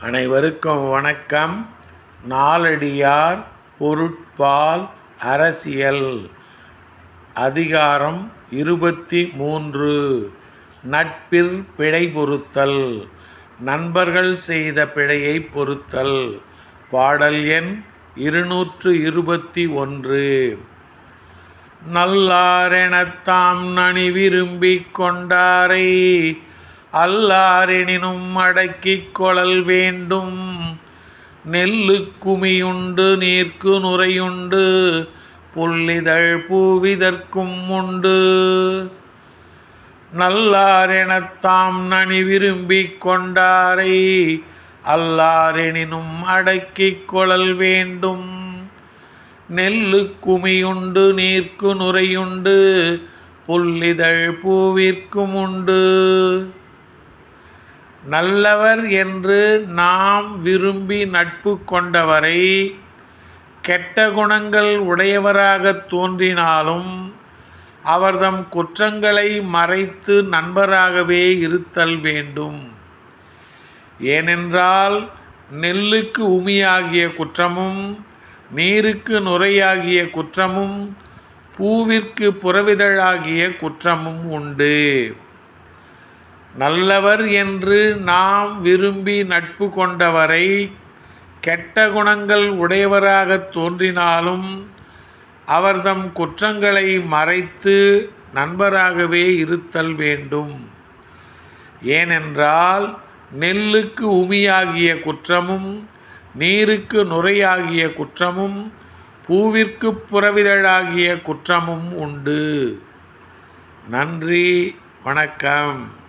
அனைவருக்கும் வணக்கம். நாலடியார் பொருட்பால் அரசியல் அதிகாரம் 23 நட்பிற் பிழை பொறுத்தல். நண்பர்கள் செய்த பிழையை பொறுத்தல். பாடல் எண் 221. நல்லாரெனத்தாம் நனி விரும்பிக் கொண்டாரை அல்லாரெனினும் அடக்கிக் கொளல் வேண்டும். நெல்லுக் குமியுண்டு நீர்க்கு நுரையுண்டு புல்லிதழ் பூவிதற்கும் உண்டு. நல்லாரெனத்தாம் நனி விரும்பிக் கொண்டாரை அல்லாரெனினும் அடக்கிக் கொளல் வேண்டும். நெல்லுக் குமியுண்டு நீர்க்கு நுரையுண்டு புல்லிதழ் பூவிற்கும் உண்டு. நல்லவர் என்று நாம் விரும்பி நட்பு கொண்டவரை கெட்ட குணங்கள் உடையவராகத் தோன்றினாலும் அவர்தம் குற்றங்களை மறைத்து நண்பராகவே இருத்தல் வேண்டும். ஏனென்றால் நெல்லுக்கு உமியாகிய குற்றமும் நீருக்கு நுரையாகிய குற்றமும் பூவிற்கு புறவிதழாகிய குற்றமும் உண்டு. நல்லவர் என்று நாம் விரும்பி நட்பு கொண்டவரை கெட்ட குணங்கள் உடையவராகத் தோன்றினாலும் அவர்தம் குற்றங்களை மறைத்து நண்பராகவே இருத்தல் வேண்டும். ஏனென்றால் நெல்லுக்கு உமியாகிய குற்றமும் நீருக்கு நுரையாகிய குற்றமும் பூவிற்கு புறவிதழாகிய குற்றமும் உண்டு. நன்றி, வணக்கம்.